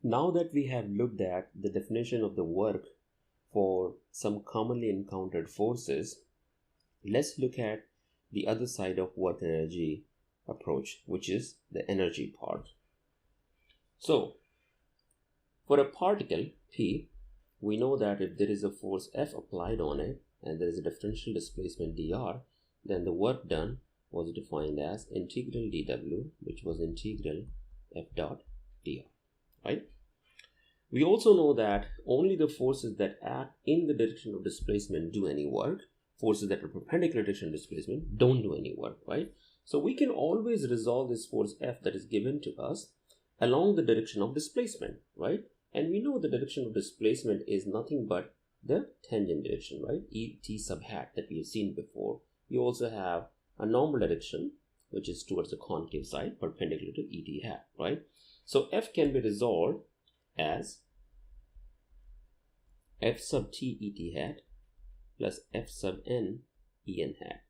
Now that we have looked at the definition of the work for some commonly encountered forces, let's look at the other side of work energy approach, which is the energy part. So, for a particle P, we know that if there is a force F applied on it and there is a differential displacement dr, then the work done was defined as integral dw, which was integral F dot dr, right? We also know that only the forces that act in the direction of displacement do any work. Forces that are perpendicular direction of displacement don't do any work, right? So we can always resolve this force F that is given to us along the direction of displacement, right? And we know the direction of displacement is nothing but the tangent direction, right? Et sub hat that we have seen before. We also have a normal direction, which is towards the concave side, perpendicular to Et hat, right? So F can be resolved as F sub t Et hat plus F sub n En hat.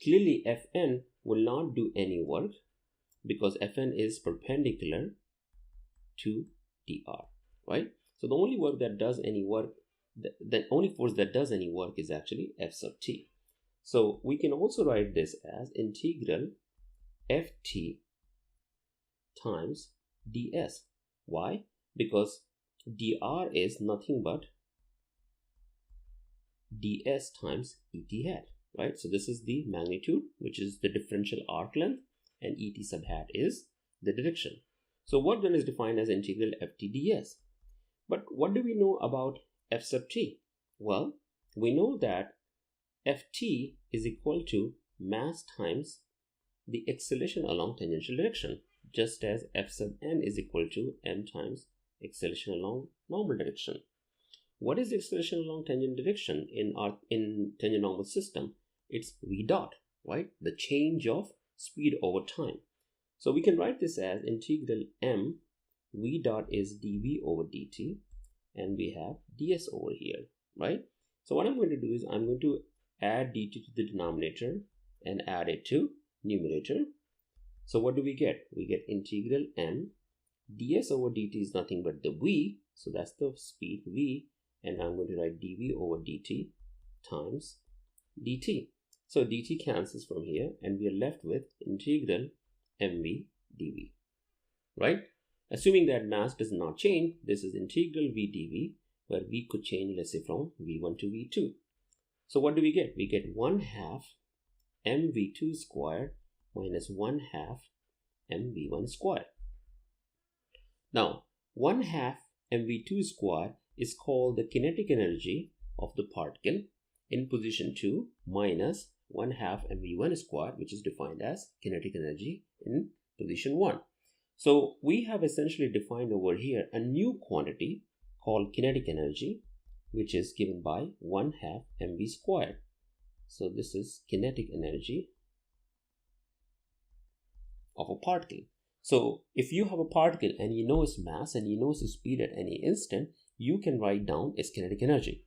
Clearly Fn will not do any work because Fn is perpendicular to dr, right? So the only work that does any work, the only force that does any work is actually F sub t. So we can also write this as integral Ft times ds. Why? Because dr is nothing but ds times Et hat, right? So this is the magnitude, which is the differential arc length, and Et sub hat is the direction. So work done is defined as integral Ft ds. But what do we know about F sub t? Well, we know that Ft is equal to mass times the acceleration along tangential direction, just as F sub n is equal to m times acceleration along normal direction. What is the acceleration along tangent direction in tangent normal system? It's v dot, right? The change of speed over time. So we can write this as integral m v dot is dv over dt, and we have ds over here, right? So what I'm going to do is I'm going to add dt to the denominator and add it to numerator. So what do we get? We get integral m ds over dt is nothing but the v, so that's the speed v, and I'm going to write dv over dt times dt. So dt cancels from here and we are left with integral mv dv, right? Assuming that mass does not change, this is integral v dv, where v could change, let's say, from v1 to v2. So what do we get? We get 1/2 mv2 squared minus 1/2 mv1 squared. Now 1/2 mv2 squared is called the kinetic energy of the particle in position 2 minus 1/2 mv1 squared, which is defined as kinetic energy in position 1. So we have essentially defined over here a new quantity called kinetic energy, which is given by 1/2 mv squared. So this is kinetic energy of a particle. So if you have a particle and you know its mass and you know its speed at any instant, you can write down its kinetic energy.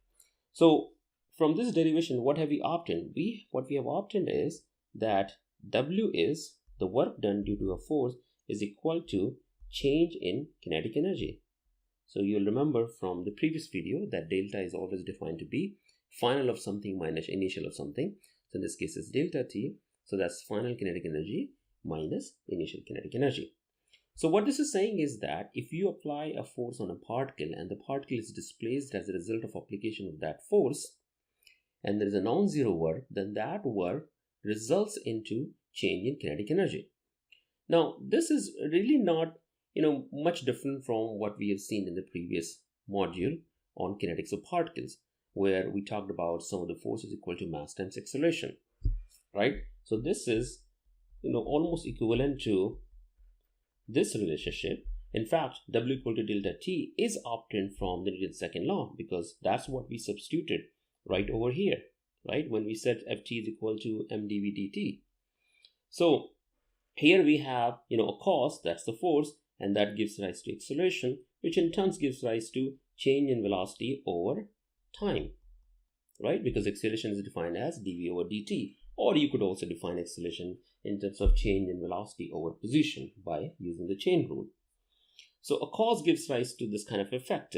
So from this derivation, what have we obtained? What we have obtained is that W is the work done due to a force is equal to change in kinetic energy. So you'll remember from the previous video that delta is always defined to be final of something minus initial of something. So in this case it's delta T. So that's final kinetic energy minus initial kinetic energy. So what this is saying is that if you apply a force on a particle and the particle is displaced as a result of application of that force, and there is a non-zero work, then that work results into change in kinetic energy. Now this is really not much different from what we have seen in the previous module on kinetics of particles, where we talked about some of the forces equal to mass times acceleration, right? So this is almost equivalent to this relationship. In fact, W equal to delta T is obtained from the Newton's second law, because that's what we substituted right over here, right? When we said Ft is equal to mdv dt. So here we have a cos, that's the force, and that gives rise to acceleration, which in turn gives rise to change in velocity over time, right? Because acceleration is defined as dv over dt. Or you could also define acceleration in terms of change in velocity over position by using the chain rule. So a cause gives rise to this kind of effect.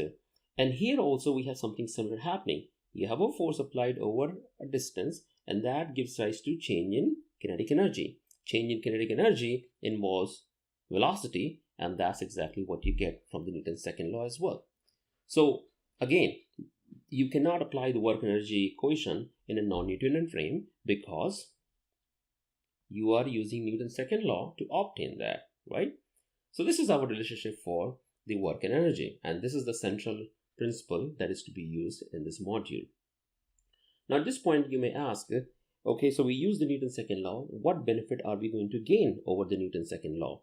And here also we have something similar happening. You have a force applied over a distance, and that gives rise to change in kinetic energy. Change in kinetic energy involves velocity, and that's exactly what you get from the Newton's second law as well. So again, you cannot apply the work energy equation in a non-Newtonian frame because you are using Newton's second law to obtain that, right? So this is our relationship for the work and energy, and this is the central principle that is to be used in this module. Now at this point you may ask, okay, so we use the Newton's second law, what benefit are we going to gain over the Newton's second law?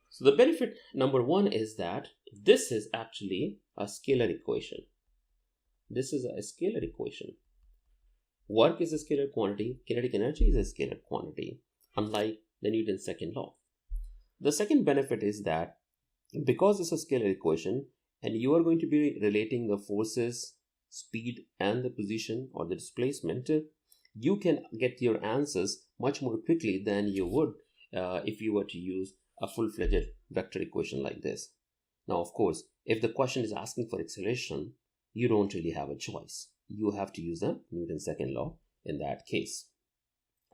So the benefit number one is that this is actually a scalar equation. This is a scalar equation. Work is a scalar quantity, kinetic energy is a scalar quantity, unlike the Newton's second law. The second benefit is that because it's a scalar equation and you are going to be relating the forces, speed and the position or the displacement, you can get your answers much more quickly than you would if you were to use a full-fledged vector equation like this. Now, of course, if the question is asking for acceleration, you don't really have a choice. You have to use the Newton's second law in that case.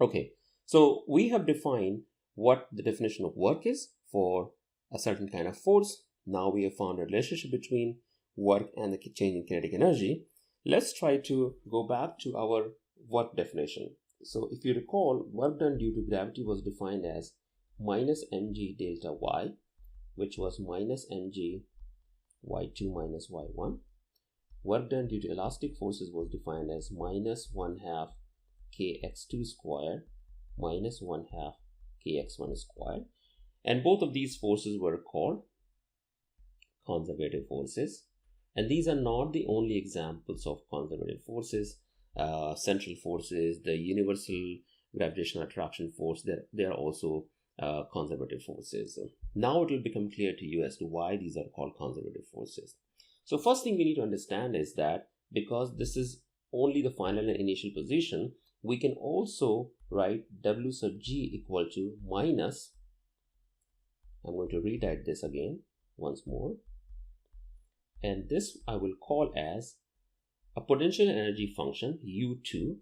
Okay, so we have defined what the definition of work is for a certain kind of force. Now we have found a relationship between work and the change in kinetic energy. Let's try to go back to our work definition. So if you recall, work done due to gravity was defined as minus mg delta y, which was minus mg y2 minus y1. Work done due to elastic forces was defined as minus 1/2 kx2 squared minus 1/2 kx1 squared. And both of these forces were called conservative forces. And these are not the only examples of conservative forces. Central forces, the universal gravitational attraction force, they are also conservative forces. Now it will become clear to you as to why these are called conservative forces. So first thing we need to understand is that because this is only the final and initial position, we can also write W sub g equal to minus, I'm going to rewrite this again once more, and this I will call as a potential energy function U2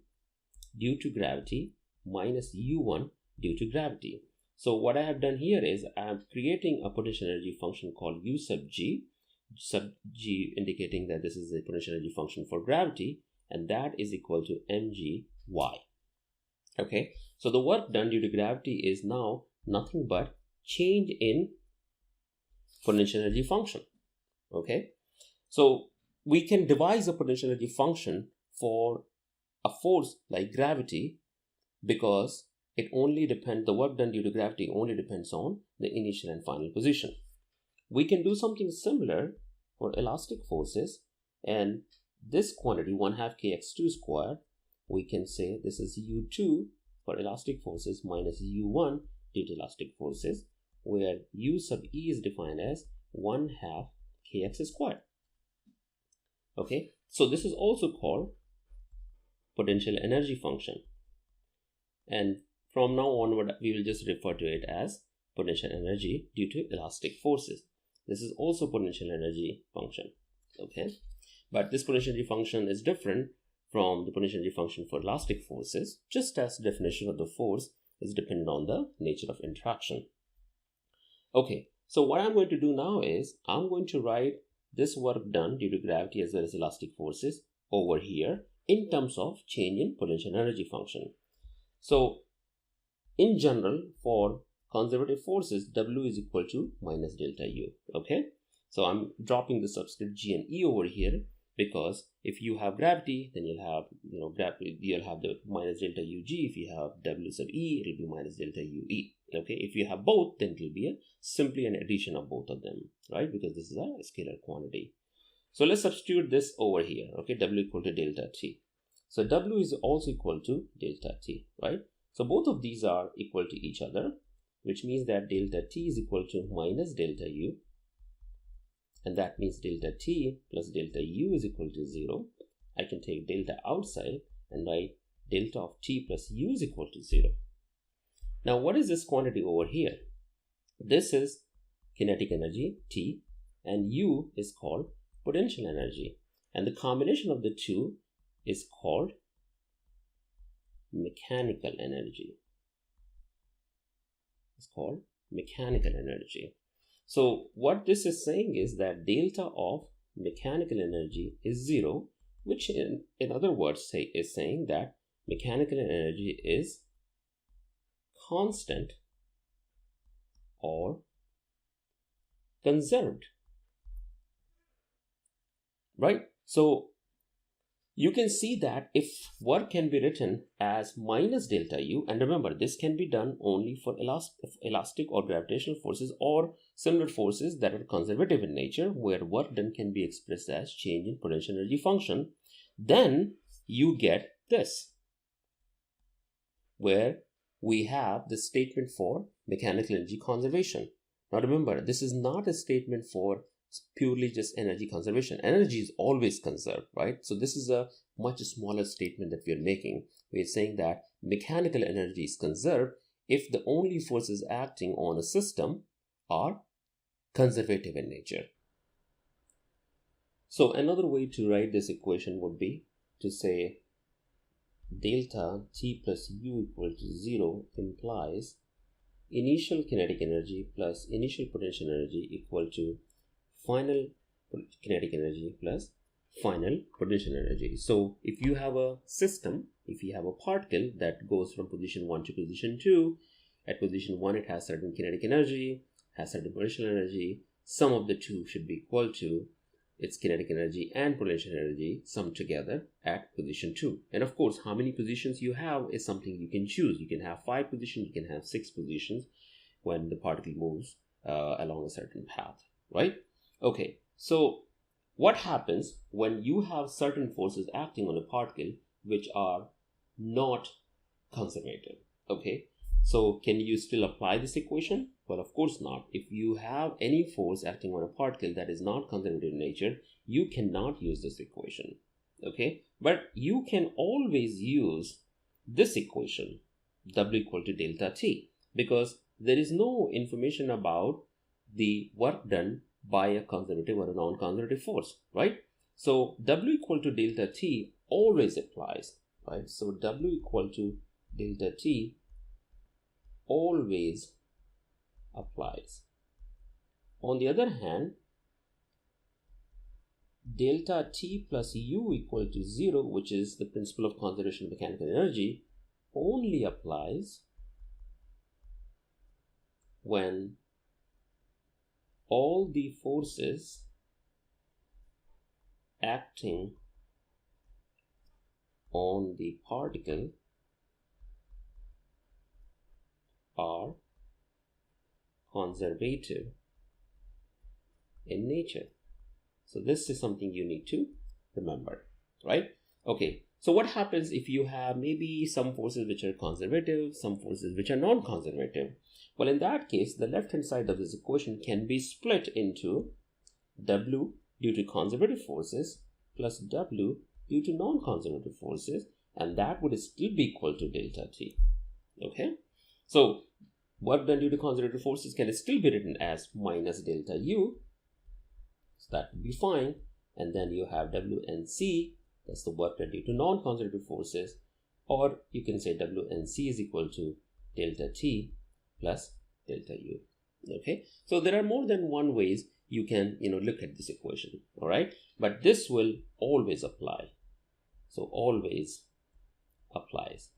due to gravity minus U1 due to gravity. So what I have done here is I am creating a potential energy function called U sub g indicating that this is a potential energy function for gravity, and that is equal to mgy. Okay, so the work done due to gravity is now nothing but change in potential energy function. Okay, so we can devise a potential energy function for a force like gravity because it only depends, the work done due to gravity only depends on the initial and final position. We can do something similar for elastic forces, and this quantity 1/2 kx2 squared, we can say this is U2 for elastic forces minus U1 due to elastic forces, where U sub E is defined as 1/2 kx squared. Okay, so this is also called potential energy function, and from now onward we will just refer to it as potential energy due to elastic forces. This is also potential energy function. Okay, but this potential energy function is different from the potential energy function for elastic forces, just as the definition of the force is dependent on the nature of interaction. Okay, so what I'm going to do now is I'm going to write this work done due to gravity as well as elastic forces over here in terms of change in potential energy function. So in general, for conservative forces, W is equal to minus delta U. Okay, so I'm dropping the subscript G and E over here because if you have gravity, then you'll have, you'll have the minus delta UG. If you have W sub E, it'll be minus delta UE. Okay, if you have both, then it'll be simply an addition of both of them, right? Because this is a scalar quantity. So let's substitute this over here. Okay, W equal to delta T. So W is also equal to delta T, right? So both of these are equal to each other, which means that delta T is equal to minus delta U. And that means delta T plus delta U is equal to 0. I can take delta outside and write delta of T plus U is equal to 0. Now, what is this quantity over here? This is kinetic energy T, and U is called potential energy. And the combination of the two is called mechanical energy. It's called mechanical energy. So what this is saying is that delta of mechanical energy is 0, which in other words is saying that mechanical energy is constant or conserved, right? So you can see that if work can be written as minus delta U, and remember this can be done only for elastic or gravitational forces or similar forces that are conservative in nature, where work done can be expressed as change in potential energy function, then you get this, where we have the statement for mechanical energy conservation. Now remember, this is not a statement for purely just energy conservation. Energy is always conserved, right? So this is a much smaller statement that we are making. We're saying that mechanical energy is conserved if the only forces acting on a system are conservative in nature. So another way to write this equation would be to say delta T plus U equal to 0 implies initial kinetic energy plus initial potential energy equal to final kinetic energy plus final potential energy. So if you have a system, if you have a particle that goes from position 1 to position 2, at position 1 it has certain kinetic energy, has certain potential energy, sum of the two should be equal to its kinetic energy and potential energy summed together at position 2. And of course, how many positions you have is something you can choose. You can have 5 positions, you can have 6 positions when the particle moves along a certain path, right? Okay, so what happens when you have certain forces acting on a particle which are not conservative? Okay, so can you still apply this equation? Well, of course not. If you have any force acting on a particle that is not conservative in nature, you cannot use this equation. Okay, but you can always use this equation, W equal to delta T, because there is no information about the work done by a conservative or a non-conservative force, right? So W equal to delta T always applies, right? So W equal to delta T always applies. On the other hand, delta T plus U equal to 0, which is the principle of conservation of mechanical energy, only applies when all the forces acting on the particle are conservative in nature. So this is something you need to remember, right? Okay, so what happens if you have maybe some forces which are conservative, some forces which are non-conservative? Well, in that case, the left-hand side of this equation can be split into W due to conservative forces plus W due to non-conservative forces, and that would still be equal to delta T. Okay, so work done due to conservative forces can still be written as minus delta U, so that would be fine. And then you have W and C, that's the work done due to non-conservative forces, or you can say W and C is equal to delta T plus delta U. Okay, so there are more than one ways you can look at this equation, all right, but this will always apply. So always applies.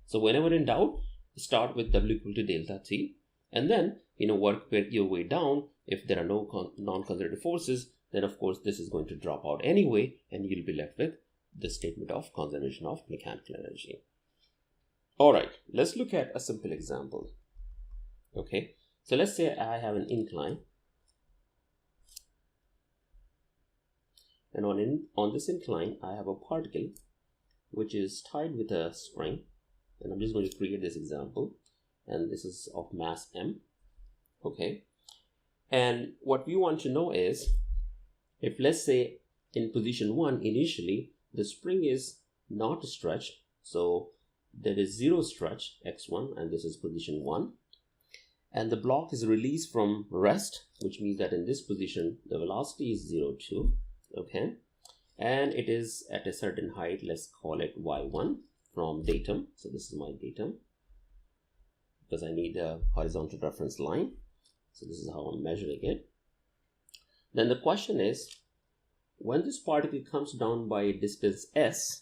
So whenever in doubt, start with W equal to delta T, and then work your way down. If there are no non-conservative forces, then of course this is going to drop out anyway, and you'll be left with the statement of conservation of mechanical energy. All right, let's look at a simple example. Okay, so let's say I have an incline, and on this incline I have a particle which is tied with a spring, and I'm just going to create this example, and this is of mass m. Okay, and what we want to know is, if let's say in position 1 initially the spring is not stretched, so there is 0 stretch x1, and this is position 1, and the block is released from rest, which means that in this position the velocity is 0, 2, okay, and it is at a certain height. Let's call it y1 from datum. So this is my datum because I need a horizontal reference line. So this is how I'm measuring it. Then the question is, when this particle comes down by a distance s,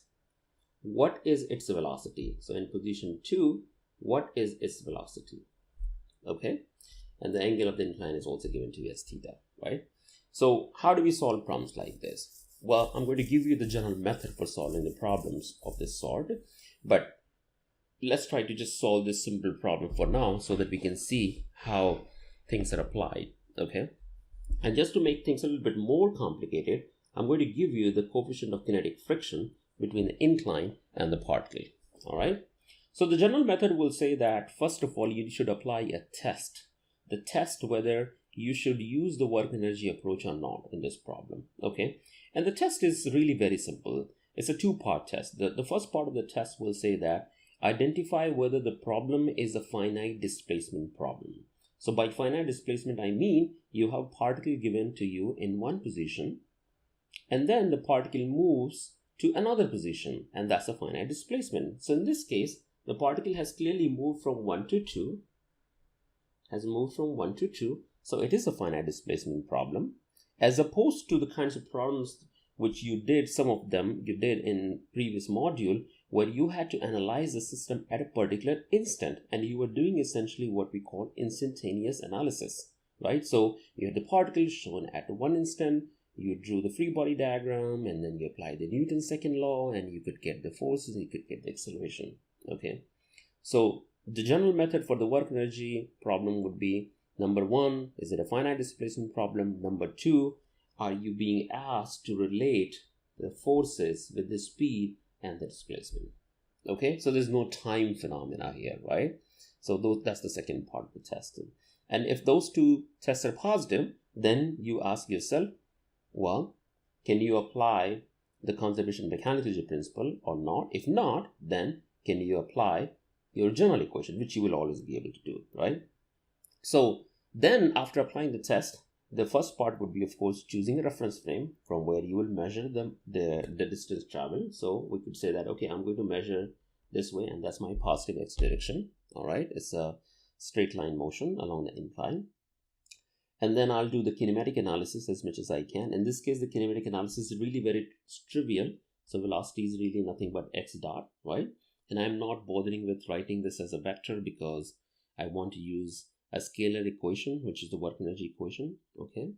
what is its velocity? So in position 2, what is its velocity? Okay, and the angle of the incline is also given to you as theta, right? So how do we solve problems like this? Well, I'm going to give you the general method for solving the problems of this sort, but let's try to just solve this simple problem for now so that we can see how things are applied, okay? And just to make things a little bit more complicated, I'm going to give you the coefficient of kinetic friction between the incline and the particle, all right? So the general method will say that, first of all, you should apply a test. The test whether you should use the work energy approach or not in this problem, okay? And the test is really very simple. It's a two-part test. The first part of the test will say that identify whether the problem is a finite displacement problem. So by finite displacement, I mean you have particle given to you in one position, and then the particle moves to another position, and that's a finite displacement. So in this case, the particle has clearly moved from 1 to 2, so it is a finite displacement problem, as opposed to the kinds of problems which some of them you did in previous module, where you had to analyze the system at a particular instant, and you were doing essentially what we call instantaneous analysis, right? So you had the particle shown at one instant, you drew the free body diagram, and then you applied the Newton's second law, and you could get the forces, and you could get the acceleration. Okay, so the general method for the work energy problem would be, number one, is it a finite displacement problem? Number two, are you being asked to relate the forces with the speed and the displacement? Okay, so there's no time phenomena here, right? So that's the second part of the test. And if those two tests are positive, then you ask yourself, well, can you apply the conservation of mechanical energy principle or not? If not, then can you apply your general equation, which you will always be able to do, right? So then after applying the test, the first part would be, of course, choosing a reference frame from where you will measure the distance traveled. So we could say that, okay, I'm going to measure this way, and that's my positive x direction, all right? It's a straight line motion along the incline. And then I'll do the kinematic analysis as much as I can. In this case, the kinematic analysis is really very trivial. So velocity is really nothing but x dot, right? And I'm not bothering with writing this as a vector because I want to use a scalar equation, which is the work energy equation, okay?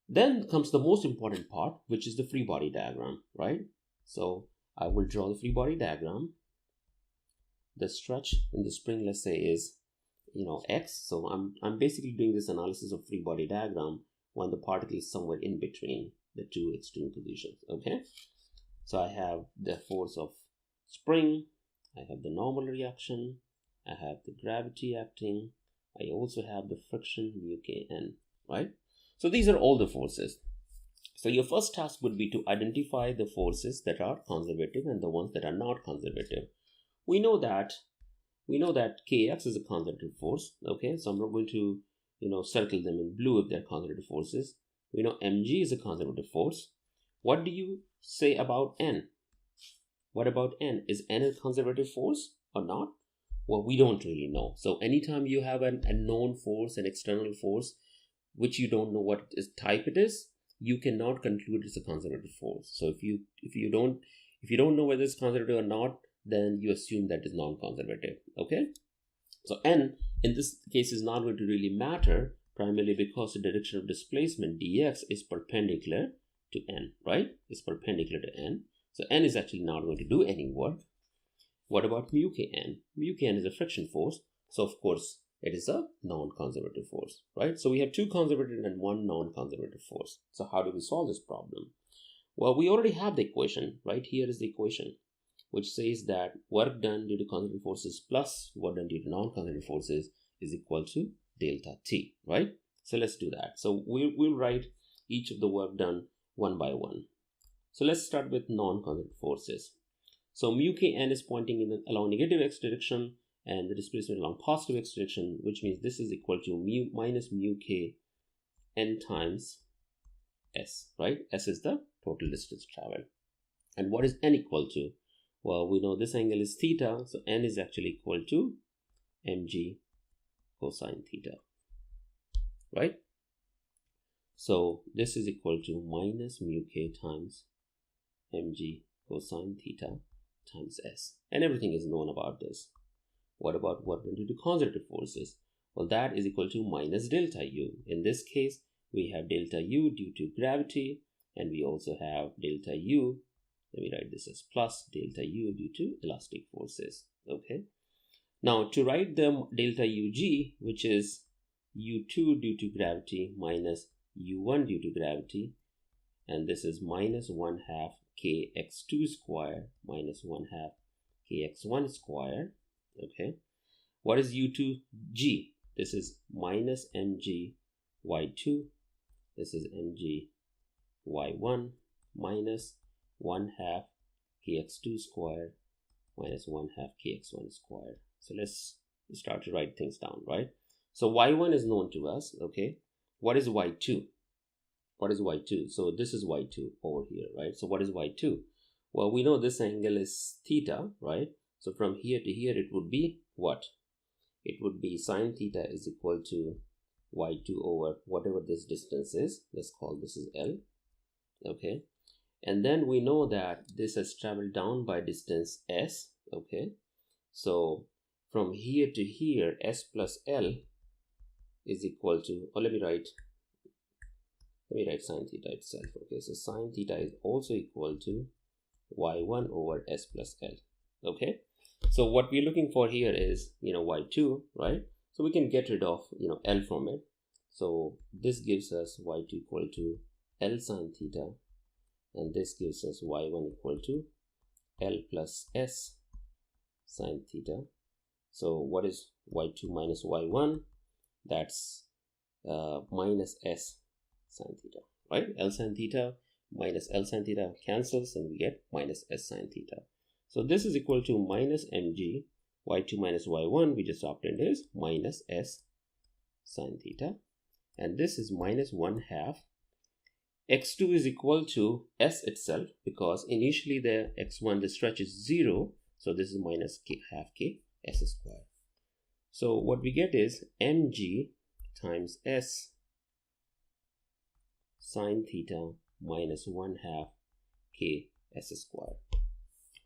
Then comes the most important part, which is the free body diagram, right? So I will draw the free body diagram. The stretch in the spring, let's say, is, x. So I'm basically doing this analysis of free body diagram when the particle is somewhere in between the two extreme positions, okay? So I have the force of spring, I have the normal reaction, I have the gravity acting, I also have the friction mu kn, right? So these are all the forces. So your first task would be to identify the forces that are conservative and the ones that are not conservative. We know that kx is a conservative force, okay? So I'm not going to, circle them in blue if they're conservative forces. We know mg is a conservative force. What do you say about n? What about n? Is n a conservative force or not? Well, we don't really know. So anytime you have a known force, an external force, which you don't know what type it is, you cannot conclude it's a conservative force. So if you don't know whether it's conservative or not, then you assume that it's non-conservative. Okay? So n in this case is not going to really matter, primarily because the direction of displacement dx is perpendicular to n, right? It's perpendicular to n. So n is actually not going to do any work. What about mu kn? Mu kn is a friction force. So of course it is a non-conservative force, right? So we have two conservative and one non-conservative force. So how do we solve this problem? Well, we already have the equation, right? Here is the equation, which says that work done due to conservative forces plus work done due to non-conservative forces is equal to delta t, right? So let's do that. So we'll write each of the work done one by one. So let's start with non-conservative forces. So mu kn is pointing along negative x direction, and the displacement along positive x direction, which means this is equal to mu minus mu k n times s, right? S is the total distance traveled. And what is n equal to? Well, we know this angle is theta, so n is actually equal to mg cosine theta, right? So this is equal to minus mu k times mg cosine theta times s, and everything is known about this. What about work done due to conservative forces? Well, that is equal to minus delta u. In this case, we have delta u due to gravity, and we also have delta u, let me write this as plus delta u due to elastic forces. Okay, now to write the delta ug, which is u2 due to gravity minus u1 due to gravity, and this is minus 1/2 kx2 square minus 1/2 kx1 square. Okay, what is u2g? This is minus mg y2, this is mg y1 minus 1/2 kx2 square minus 1/2 kx1 square. So let's start to write things down, right? So y1 is known to us. Okay, what is y2? What is y2? So this is y2 over here, right? So what is y2? Well, we know this angle is theta, right? So from here to here, it would be what? It would be sine theta is equal to y2 over whatever this distance is. Let's call this is L. Okay, and then we know that this has traveled down by distance s. Okay, so from here to here, s plus L is equal to, or let me write sine theta itself. Okay, so sine theta is also equal to y1 over s plus L. Okay, so what we're looking for here is, y2, right? So we can get rid of, L from it. So this gives us y2 equal to L sine theta, and this gives us y1 equal to L plus s sine theta. So what is y2 minus y1? That's minus s sine theta, right? L sine theta minus L sine theta cancels, and we get minus s sine theta. So this is equal to minus mg y2 minus y1, we just obtained is minus s sine theta, and this is minus 1/2. x2 is equal to s itself, because initially the x1, the stretch is 0, so this is minus half k s square. So what we get is mg times s sine theta minus 1/2 k s square.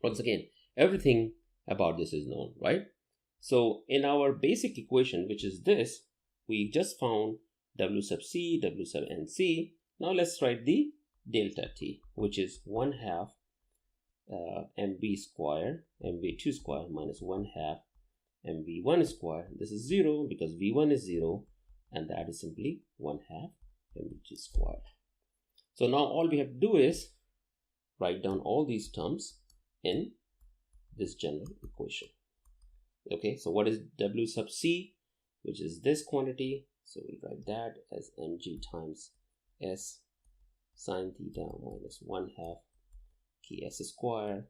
Once again, everything about this is known, right? So in our basic equation, which is this, we just found w sub c, w sub nc. Now let's write the delta t, which is 1/2 mv square, mv2 square minus 1/2 mv1 square. This is 0 because v1 is 0, and that is simply 1/2 mv2 square. So now all we have to do is write down all these terms in this general equation. Okay, so what is w sub c, which is this quantity? So we write that as mg times s sine theta minus 1/2 ks square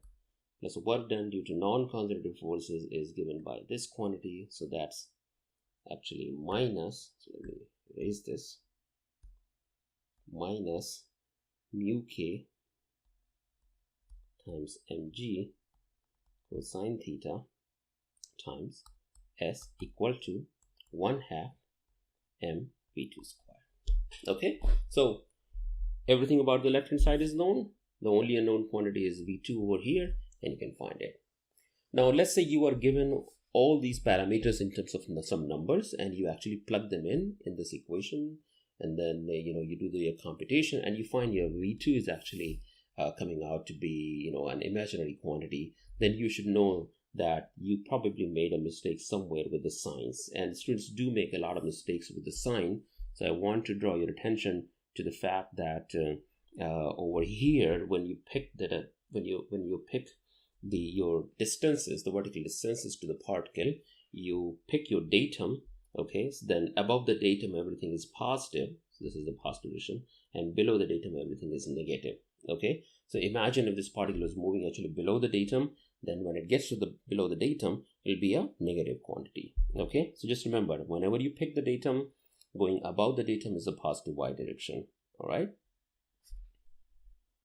plus work done due to non-conservative forces is given by this quantity. So that's actually minus, so let me erase this, minus mu k times mg cosine theta times s equal to 1/2 mv2 square. Okay, so everything about the left hand side is known. The only unknown quantity is v2 over here, and you can find it. Now let's say you are given all these parameters in terms of some numbers, and you actually plug them in this equation, and then you do the computation, and you find your v2 is actually coming out to be an imaginary quantity. Then you should know that you probably made a mistake somewhere with the signs, and students do make a lot of mistakes with the sign. So I want to draw your attention to the fact that over here, when you pick your distances, the vertical distances to the particle, you pick your datum. Okay, so then above the datum everything is positive, so this is the positive position, and below the datum everything is negative. Okay, so imagine if this particle is moving actually below the datum, then when it gets to the below the datum, it'll be a negative quantity. Okay, so just remember, whenever you pick the datum, going above the datum is a positive y direction. All right.